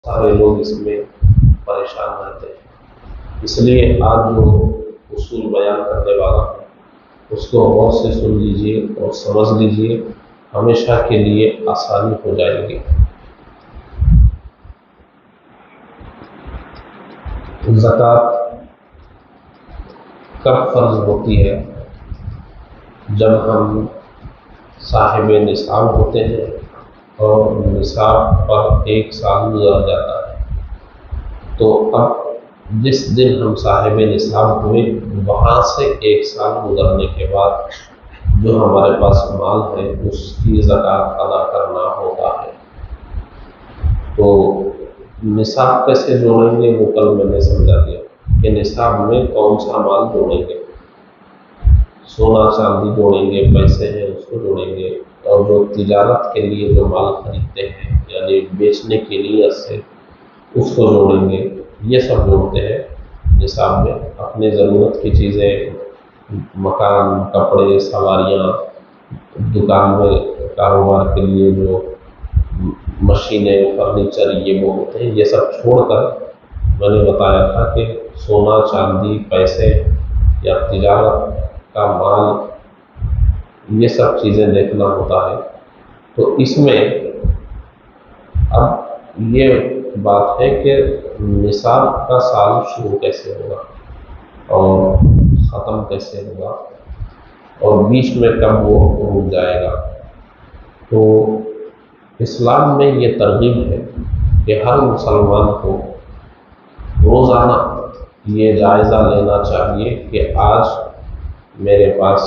سارے لوگ اس میں پریشان رہتے ہیں۔ اس لیے آج جو اصول بیان کرنے والا ہے اس کو غور سے سن لیجئے اور سمجھ لیجئے، ہمیشہ کے لیے آسانی ہو جائے گی۔ زکوٰۃ کب فرض ہوتی ہے؟ جب ہم صاحب نصاب ہوتے ہیں اور نصاب پر 1 سال گزر جاتا ہے، تو اب جس دن ہم صاحب نصاب ہوئے وہاں سے 1 سال گزرنے کے بعد جو ہمارے پاس مال ہے اس کی زکوٰۃ ادا کرنا ہوتا ہے۔ تو نصاب کیسے جوڑیں گے وہ کل میں نے سمجھا دیا کہ نصاب میں کون سا مال جوڑیں گے۔ سونا چاندی جوڑیں گے، پیسے ہیں اس کو جوڑیں گے، اور جو تجارت کے لیے جو مال خریدتے ہیں یعنی بیچنے کے لیے سے اس کو جوڑیں گے۔ یہ سب جوڑتے ہیں نصاب میں، اپنے ضرورت کی چیزیں، مکان، کپڑے، سواریاں، دکان میں کاروبار کے لیے جو مشینیں، فرنیچر یہ وہ ہوتے ہیں، یہ سب چھوڑ کر میں نے بتایا تھا کہ سونا چاندی، پیسے یا تجارت کا مال، یہ سب چیزیں دیکھنا ہوتا ہے۔ تو اس میں اب یہ بات ہے کہ نصاب کا سال شروع کیسے ہوگا اور ختم کیسے ہوگا اور بیچ میں کب وہ رک جائے گا۔ تو اسلام میں یہ ترغیب ہے کہ ہر مسلمان کو روزانہ یہ جائزہ لینا چاہیے کہ آج میرے پاس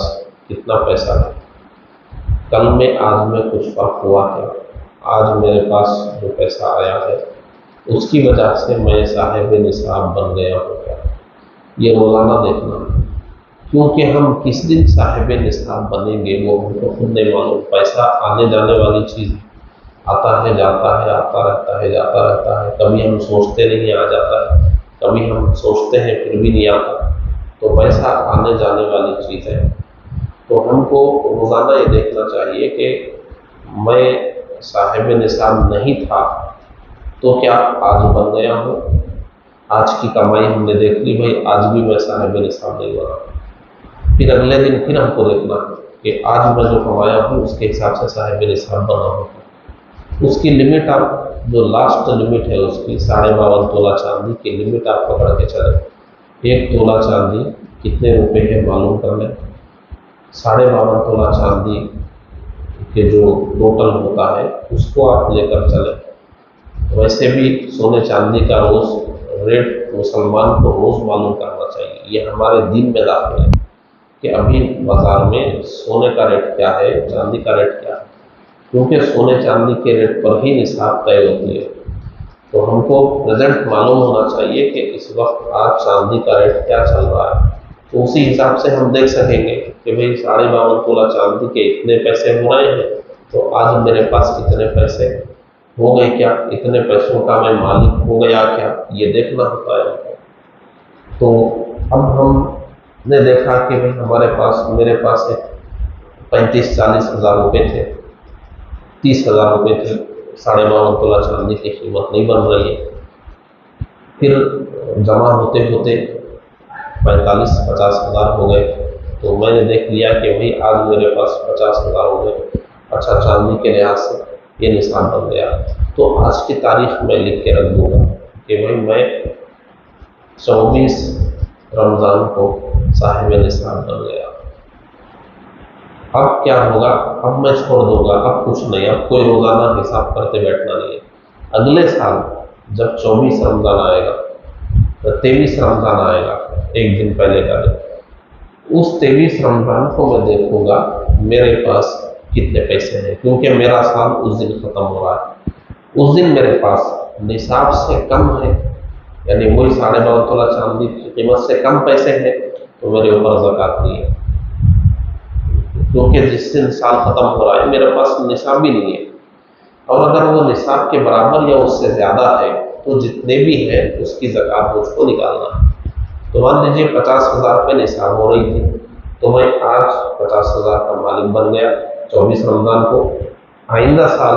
کتنا پیسہ ہے، کل میں آج میں کچھ فرق ہوا ہے، آج میرے پاس جو پیسہ آیا ہے اس کی وجہ سے میں صاحب نصاب بن گیا ہوں کیا، یہ روزانہ دیکھنا ہے۔ کیونکہ ہم کس دن صاحب نصاب بنیں گے وہ ہم کو خود نہیں معلوم۔ پیسہ آنے جانے والی چیز ہے، آتا ہے جاتا ہے، آتا رہتا ہے جاتا رہتا ہے، کبھی ہم سوچتے نہیں آ جاتا ہے، کبھی ہم سوچتے ہیں پھر بھی نہیں آتا۔ تو پیسہ آنے جانے والی چیز ہے، تو ہم کو روزانہ یہ دیکھنا چاہیے کہ میں صاحب نصاب نہیں تھا تو کیا آج بن گیا ہوں؟ آج کی کمائی ہم نے دیکھ لی، بھائی آج بھی میں صاحب نصاب نہیں بنا۔ پھر اگلے دن پھر ہم کو دیکھنا کہ آج میں جو کمایا ہوں اس کے حساب سے صاحب نصاب بنا ہوں۔ اس کی لمٹ آپ جو لاسٹ لمٹ ہے اس کی 52.5 تولہ چاندی کی لمٹ آپ پکڑ کے چلیں۔ 1 تولہ چاندی کتنے روپے ہے معلوم کر لیں، 52.5 تولہ چاندی کے جو ٹوٹل ہوتا ہے اس کو آپ لے کر چلیں۔ ویسے بھی سونے چاندی کا روز ریٹ مسلمان کو روز معلوم کرنا چاہیے، یہ ہمارے دین میں داخل ہے کہ ابھی بازار میں سونے کا ریٹ کیا ہے، چاندی کا ریٹ کیا ہے، کیونکہ سونے چاندی کے ریٹ پر ہی نصاب طے ہوتی ہے۔ تو ہم کو پریزنٹ معلوم ہونا چاہیے کہ اس وقت آج چاندی کا ریٹ کیا چل رہا ہے، تو اسی حساب سے ہم دیکھ سکیں گے کہ بھئی 52.5 تولہ چاندی کے اتنے پیسے ہو رہے ہیں تو آج میرے پاس کتنے پیسے ہو گئے، کیا اتنے پیسوں کا میں مالک ہو گیا کیا، یہ دیکھنا ہوتا ہے۔ تو اب ہم نے دیکھا کہ بھئی ہمارے پاس، میرے پاس 35-40 ہزار روپے تھے، 30,000 روپے تھے، 52.5 تولہ چاندی کی قیمت نہیں بن رہی ہے۔ پھر جمع ہوتے ہوتے 45-50 ہزار ہو گئے، تو میں نے دیکھ لیا کہ بھئی آج میرے پاس 50 ہزار ہو گئے، اچھا چاندی کے لحاظ سے یہ نصاب بن گیا۔ تو آج کی تاریخ میں لکھ کے رکھ دوں گا کہ بھئی میں 24 رمضان کو صاحب نصاب بن گیا۔ اب کیا ہوگا؟ اب میں چھوڑ دوں گا، اب کچھ نہیں، اب کوئی روزانہ حساب کرتے بیٹھنا نہیں ہے۔ اگلے سال جب 24 رمضان آئے گا، 23 رمضان آئے گا، ایک دن پہلے کا دن، اس 23 رمضان کو میں دیکھوں گا میرے پاس کتنے پیسے ہیں، کیونکہ میرا سال اس دن ختم ہو رہا ہے۔ اس دن میرے پاس نصاب سے کم ہے، یعنی وہی 52.5 تولہ چاندی کی قیمت سے کم پیسے ہیں، تو میرے اوپر زکوٰۃ نہیں ہے، کیونکہ جس دن سال ختم ہو رہا ہے میرے پاس نصاب بھی نہیں ہے۔ اور اگر وہ نصاب کے برابر یا اس سے زیادہ ہے تو جتنے بھی ہیں اس کی زکوٰۃ مجھ کو نکالنا ہے۔ تو مان لیجیے 50,000 پہ نصاب ہو رہی تھی، تو میں آج 50,000 کا مالک بن گیا 24 رمضان کو۔ آئندہ سال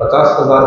50,000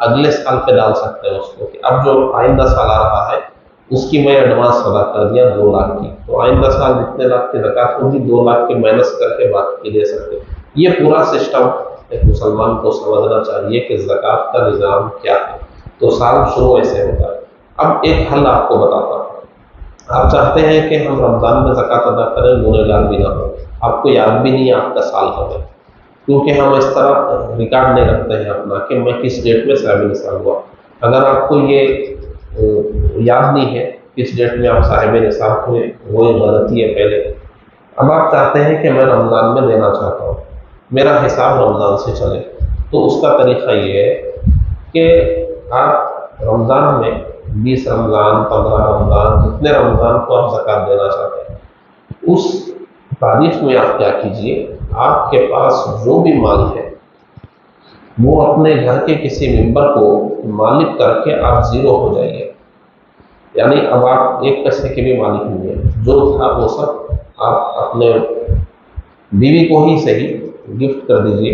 اگلے سال پہ ڈال سکتے ہیں اس کو کہ اب جو آئندہ سال آ رہا ہے اس کی میں ایڈوانس ادا کر دیا 2 لاکھ کی، تو آئندہ سال جتنے لاکھ کی زکوٰۃ ہوگی 2 لاکھ کی مائنس کر کے باقی کی دے سکتے ہیں۔ یہ پورا سسٹم ایک مسلمان کو سمجھنا چاہیے کہ زکوٰۃ کا نظام کیا ہے۔ تو سال شروع ایسے ہوتا ہے۔ اب ایک حل آپ کو بتاتا ہوں۔ آپ چاہتے ہیں کہ ہم رمضان میں زکوٰۃ ادا کریں، گنہگار بھی نہ ہو، آپ کو یاد بھی نہیں آپ کا سال کب ہے، کیونکہ ہم اس طرح ریکارڈ نہیں رکھتے ہیں اپنا کہ میں کس ڈیٹ میں صاحب نصاب ہوا۔ اگر آپ کو یہ یاد نہیں ہے کس ڈیٹ میں آپ صاحب نصاب ہوئے، وہ غلطی ہے پہلے۔ اب آپ چاہتے ہیں کہ میں رمضان میں دینا چاہتا ہوں، میرا حساب رمضان سے چلے، تو اس کا طریقہ یہ ہے کہ آپ رمضان میں 20 رمضان 15 رمضان جتنے رمضان کو آپ زکوٰۃ دینا چاہتے ہیں، اس تاریخ میں آپ کیا کیجئے، آپ کے پاس جو بھی مال ہے وہ اپنے گھر کے کسی ممبر کو مالک کر کے آپ زیرو ہو جائیے، یعنی اب آپ 1 پیسے کے بھی مالک نہیں ہیں، جو تھا وہ سب آپ اپنے بیوی کو ہی صحیح گفٹ کر دیجئے،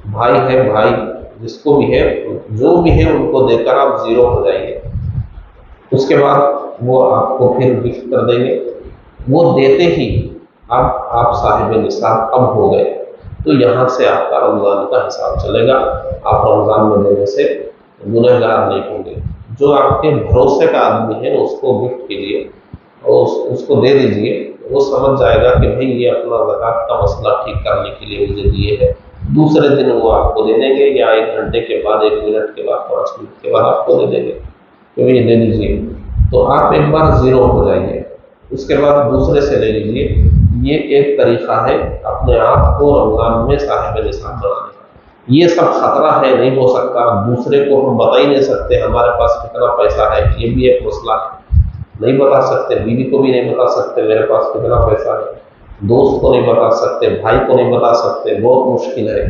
بھائی ہے بھائی جس کو بھی ہے، جو بھی ہے ان کو دے کر آپ زیرو ہو جائیے۔ اس کے بعد وہ آپ کو پھر گفٹ کر دیں گے، وہ دیتے ہی آپ صاحب نصاب اب ہو گئے، تو یہاں سے آپ کا رمضان کا حساب چلے گا، آپ رمضان میں دینے سے گنہگار نہیں ہوں گے۔ جو آپ کے بھروسے کا آدمی ہے اس کو گفٹ کیجیے اور اس کو دے دیجیے، وہ سمجھ جائے گا کہ بھئی یہ اپنا زکوٰۃ کا مسئلہ ٹھیک کرنے کے لیے مجھے دیے ہے، دوسرے دن وہ آپ کو دے دیں گے، یا 1 گھنٹے کے بعد 1 منٹ کے بعد 5 منٹ کے بعد آپ کو دے دیں گے کہ یہ دے دیجیے۔ تو آپ ایک بار زیرو ہو جائیے، اس کے بعد دوسرے سے لے لیجیے۔ یہ ایک طریقہ ہے اپنے آپ کو رمضان میں صاحب نصاب بنانے کا۔ یہ سب خطرہ ہے، نہیں ہو سکتا، دوسرے کو ہم بتا ہی نہیں سکتے ہمارے پاس کتنا پیسہ ہے، یہ بھی ایک مسئلہ ہے، نہیں بتا سکتے، بیوی کو بھی نہیں بتا سکتے میرے پاس کتنا پیسہ ہے، دوست کو نہیں بتا سکتے، بھائی کو نہیں بتا سکتے، بہت مشکل ہے۔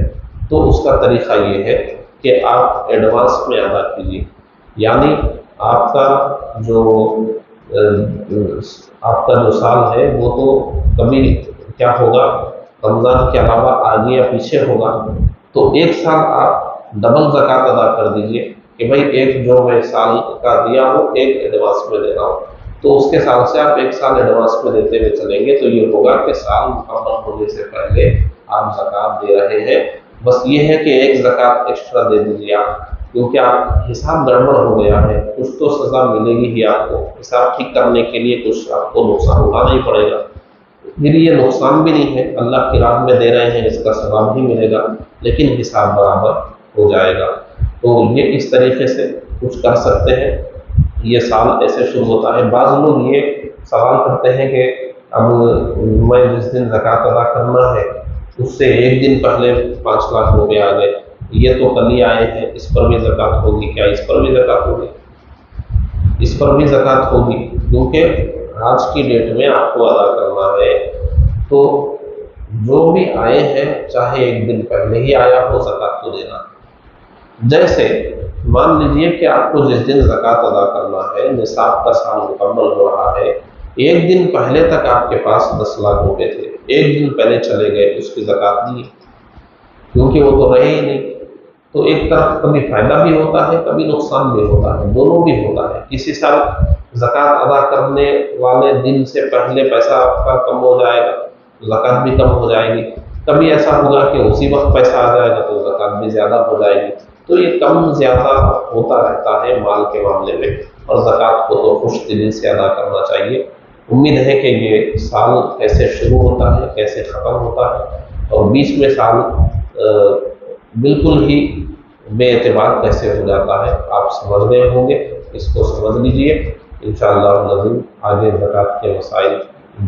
تو اس کا طریقہ یہ ہے کہ آپ ایڈوانس میں ادا کیجیے، یعنی آپ کا جو سال ہے وہ تو کبھی کیا ہوگا، رمضان کے علاوہ آگے یا پیچھے ہوگا، تو 1 سال آپ ڈبل زکوٰۃ ادا کر دیجئے کہ بھئی ایک جو میں سال کا دیا ہوں 1 ایڈوانس میں دے رہا ہوں، تو اس کے سال سے آپ 1 سال ایڈوانس میں دیتے ہوئے چلیں گے، تو یہ ہوگا کہ سال مکمل ہونے سے پہلے آپ زکوٰۃ دے رہے ہیں۔ بس یہ ہے کہ 1 زکوٰۃ ایکسٹرا دے دیجیے آپ، کیونکہ آپ حساب گڑبڑ ہو گیا ہے، کچھ تو سزا ملے گی ہی آپ کو، حساب ٹھیک کرنے کے لیے کچھ آپ کو نقصان اٹھانا ہی پڑے گا۔ پھر یہ نقصان بھی نہیں ہے، اللہ کی راہ میں دے رہے ہیں، اس کا ثواب بھی ملے گا، لیکن حساب برابر ہو جائے گا۔ تو یہ اس طریقے سے کچھ کر سکتے ہیں۔ یہ سال ایسے شروع ہوتا ہے۔ بعض لوگ یہ سوال کرتے ہیں کہ اب میں جس دن زکوٰۃ ادا کرنا ہے اس سے 1 دن پہلے 5 لاکھ روپے آ گئے، یہ تو کل ہی آئے ہیں، اس پر بھی زکوٰۃ ہوگی کیا؟ اس پر بھی زکوٰۃ ہوگی، اس پر بھی زکوٰۃ ہوگی، کیونکہ آج کی ڈیٹ میں آپ کو ادا کرنا ہے، تو جو بھی آئے ہیں چاہے 1 دن پہلے ہی آیا ہو زکوٰۃ کو دینا۔ جیسے مان لیجئے کہ آپ کو جس دن زکوٰۃ ادا کرنا ہے، نصاب کا سال مکمل ہو رہا ہے، 1 دن پہلے تک آپ کے پاس 10 لاکھ روپے تھے، 1 دن پہلے چلے گئے، اس کی زکوٰۃ نہیں، کیونکہ وہ تو رہے ہی نہیں۔ تو ایک طرف کبھی فائدہ بھی ہوتا ہے، کبھی نقصان بھی ہوتا ہے، دونوں بھی ہوتا ہے۔ کسی سال زکوٰۃ ادا کرنے والے دن سے پہلے پیسہ آپ کا کم ہو جائے گا، زکوٰۃ بھی کم ہو جائے گی، کبھی ایسا ہوگا کہ اسی وقت پیسہ آ جائے گا تو زکوٰۃ بھی زیادہ ہو جائے گی۔ تو یہ کم زیادہ ہوتا رہتا ہے مال کے معاملے میں، اور زکوٰۃ کو تو خوش دلی سے ادا کرنا چاہیے۔ امید ہے کہ یہ سال کیسے شروع ہوتا ہے، کیسے ختم ہوتا ہے، اور بیچ میں سال بالکل ہی بے اعتبار کیسے ہو جاتا ہے، آپ سمجھ گئے ہوں گے، اس کو سمجھ لیجئے۔ انشاءاللہ العظیم آگے زکوٰۃ کے مسائل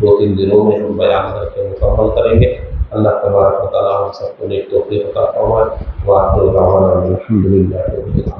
2-3 دنوں میں ہم بیان کر کے مکمل کریں گے۔ اللہ تبارک و تعالیٰ ہم سب کو نیک توفیق عطا فرمائے۔ وآخر دعوانا الحمدللہ رب العالمین۔